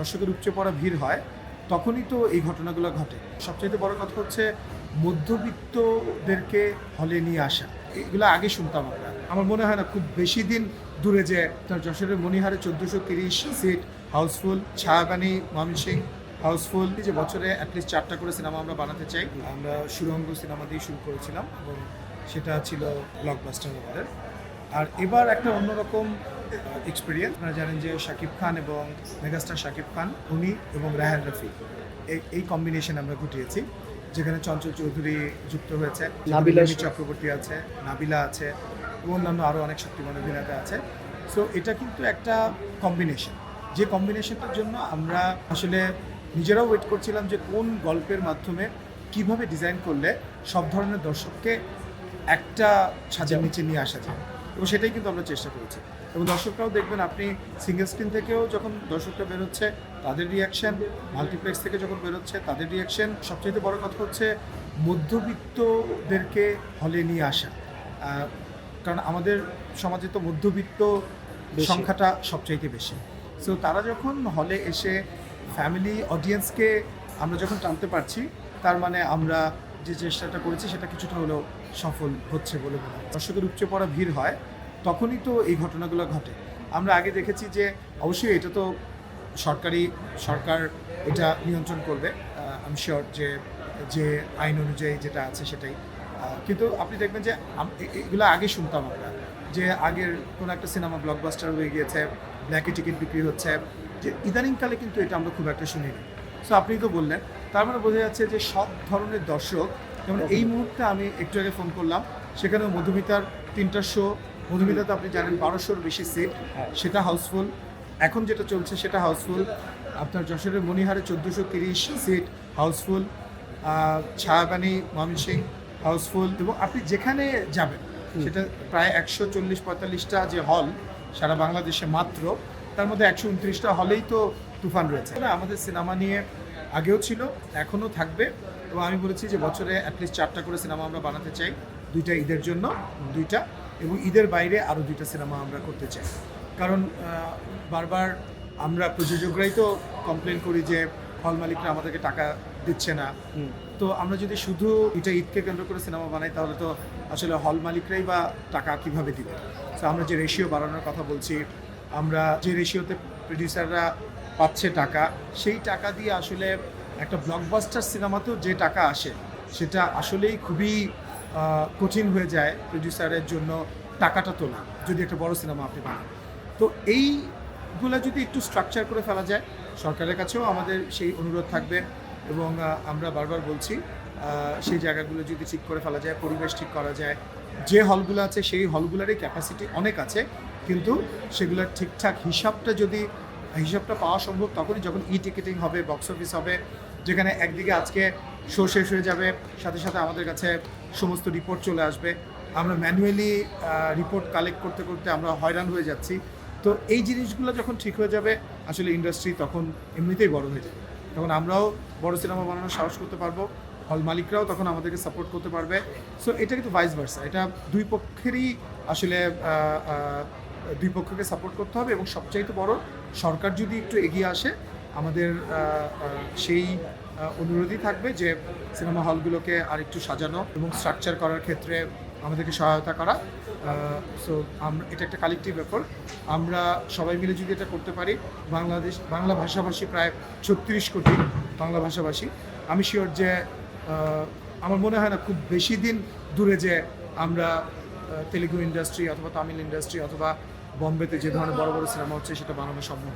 দর্শকের উপচে পড়া ভিড় হয় তখনই তো এই ঘটনাগুলো ঘটে। সবচাইতে বড় কথা হচ্ছে মধ্যবিত্তদেরকে হলে নিয়ে আসা। এগুলো আগে শুনতাম আমরা। আমার মনে হয় না খুব বেশি দিন দূরে যে তার যশোরের মণিহারে 1430 সিট হাউসফুল, ছায়াবানী ময়মনসিংহ হাউসফুল। যে বছরে অ্যাটলিস্ট 4টা করে সিনেমা আমরা বানাতে চাই। আমরা সুরঙ্গ সিনেমা দিয়ে শুরু করেছিলাম এবং সেটা ছিল ব্লকবাস্টার আমাদের। আর এবার একটা অন্যরকম এক্সপিরিয়েন্স। আপনারা জানেন যে শাকিব খান এবং মেগাস্টার শাকিব খান উনি এবং রায়হান রাফি এই কম্বিনেশন আমরা ঘটিয়েছি, যেখানে চঞ্চল চৌধুরী যুক্ত হয়েছে, নাবিলা চক্রবর্তী আছে, নাবিলা আছে এবং অন্যান্য আরও অনেক শক্তিমান অভিনেতা আছে। সো এটা কিন্তু একটা কম্বিনেশন, যে কম্বিনেশনটার জন্য আমরা আসলে নিজেরাও ওয়েট করছিলাম যে কোন গল্পের মাধ্যমে কিভাবে ডিজাইন করলে সব ধরনের দর্শককে একটা ছাদের নিচে নিয়ে আসা যায়, এবং সেটাই কিন্তু আমরা চেষ্টা করেছি। এবং দর্শকরাও দেখবেন, আপনি সিঙ্গেল স্ক্রিন থেকেও যখন দর্শকরা বেরোচ্ছে তাদের রিয়াকশান, মাল্টিপ্লেক্স থেকে যখন বেরোচ্ছে তাদের রিয়াকশান। সবচেয়ে বড় কথা হচ্ছে মধ্যবিত্তদেরকে হলে নিয়ে আসা, কারণ আমাদের সমাজে তো মধ্যবিত্ত সংখ্যাটা সবচাইতে বেশি। সো তারা যখন হলে এসে ফ্যামিলি অডিয়েন্সকে আমরা যখন টানতে পারছি, তার মানে আমরা যে চেষ্টাটা করেছি সেটা কিছুটা হলেও সফল হচ্ছে বলে মনে হয়। দর্শকের উপচে পড়া ভিড় হয় তখনই তো এই ঘটনাগুলো ঘটে। আমরা আগে দেখেছি যে অবশ্যই এটা তো সরকার এটা নিয়ন্ত্রণ করবে, আমি শিওর যে আইন অনুযায়ী যেটা আছে সেটাই। কিন্তু আপনি দেখবেন যে এগুলো আগে শুনতাম আমরা, যে আগের কোনো একটা সিনেমা ব্লকবাস্টার হয়ে গিয়েছে, ব্ল্যাকে টিকিট বিক্রি হচ্ছে, যে ইদানিংকালে কিন্তু এটা আমরা খুব একটা শুনিনি। সো আপনি তো বললেন, তার মানে বোঝা যাচ্ছে যে সব ধরনের দর্শক, যেমন এই মুহূর্তে আমি একটু আগে ফোন করলাম, সেখানেও মধুমিতার 3টা শো, মধুমিতা তো আপনি জানেন 1200-র বেশি সিট, সেটা হাউসফুল। এখন যেটা চলছে সেটা হাউসফুল। আপনার যশোরের মণিহারে 1430 সিট হাউসফুল, ছায়াবানী ময়মনসিংহ হাউসফুল। এবং আপনি যেখানে যাবেন সেটা প্রায় 140-45টা যে হল সারা বাংলাদেশে মাত্র, তার মধ্যে 129টা হলেই তো তুফান রয়েছে। আমাদের সিনেমা নিয়ে আগেও ছিল, এখনও থাকবে। এবং আমি বলেছি যে বছরে অ্যাটলিস্ট 4টা করে সিনেমা আমরা বানাতে চাই, 2টা ঈদের জন্য 2টা, এবং ঈদের বাইরে আরও 2টা সিনেমা আমরা করতে চাই। কারণ বারবার আমরা প্রযোজকরাই তো কমপ্লেন করি যে হল মালিকরা আমাদেরকে টাকা দিচ্ছে না। তো আমরা যদি শুধু এটা ঈদকে কেন্দ্র করে সিনেমা বানাই, তাহলে তো আসলে হল মালিকরাই বা টাকা কীভাবে দিবে। তো আমরা যে রেশিও বাড়ানোর কথা বলছি, আমরা যে রেশিওতে প্রডিউসাররা পাচ্ছে টাকা, সেই টাকা দিয়ে আসলে একটা ব্লকবাস্টার সিনেমাতেও যে টাকা আসে সেটা আসলেই খুবই কঠিন হয়ে যায় প্রডিউসারের জন্য টাকাটা তোলা, যদি একটা বড় সিনেমা আপনি বানান। তো এইগুলো যদি একটু স্ট্রাকচার করে ফেলা যায়, সরকারের কাছেও আমাদের সেই অনুরোধ থাকবে। এবং আমরা বারবার বলছি, সেই জায়গাগুলো যদি ঠিক করে ফেলা যায়, পরিবেশ ঠিক করা যায়, যে হলগুলো আছে সেই হলগুলোরই ক্যাপাসিটি অনেক আছে, কিন্তু সেগুলোর ঠিকঠাক হিসাবটা পাওয়া সম্ভব তখনই যখন টিকিটিং হবে, বক্স অফিস হবে, যেখানে একদিকে আজকে শো শেষ হয়ে যাবে, সাথে সাথে আমাদের কাছে সমস্ত রিপোর্ট চলে আসবে, আমরা ম্যানুয়ালি রিপোর্ট কালেক্ট করতে করতে আমরা হয়রান হয়ে যাচ্ছি। তো এই জিনিসগুলো যখন ঠিক হয়ে যাবে, আসলে ইন্ডাস্ট্রি তখন এমনিতেই বড় হয়ে যাবে, তখন আমরাও বড় সিনেমা বানানোর সাহস করতে পারবো, হল মালিকরাও তখন আমাদেরকে সাপোর্ট করতে পারবে। সো এটা কিন্তু ভাইস ভার্সা, এটা দুই পক্ষেরই আসলে দুই পক্ষকে সাপোর্ট করতে হবে। এবং সবচাইতে বড়, সরকার যদি একটু এগিয়ে আসে, আমাদের সেই অনুরোধই থাকবে যে সিনেমা হলগুলোকে আরেকটু সাজানো এবং স্ট্রাকচার করার ক্ষেত্রে আমাদেরকে সহায়তা করা। সো এটা একটা কালেক্টিভ ব্যাপার, আমরা সবাই মিলে যদি এটা করতে পারি, বাংলা ভাষাভাষী প্রায় 36 কোটি বাংলা ভাষাভাষী, আমি শিওর যে আমার মনে হয় না খুব বেশি দিন দূরে যে আমরা তেলেগু ইন্ডাস্ট্রি অথবা তামিল ইন্ডাস্ট্রি অথবা বম্বেতে যে ধরনের বড় বড় সিনেমা হচ্ছে সেটা বানানো সম্ভব।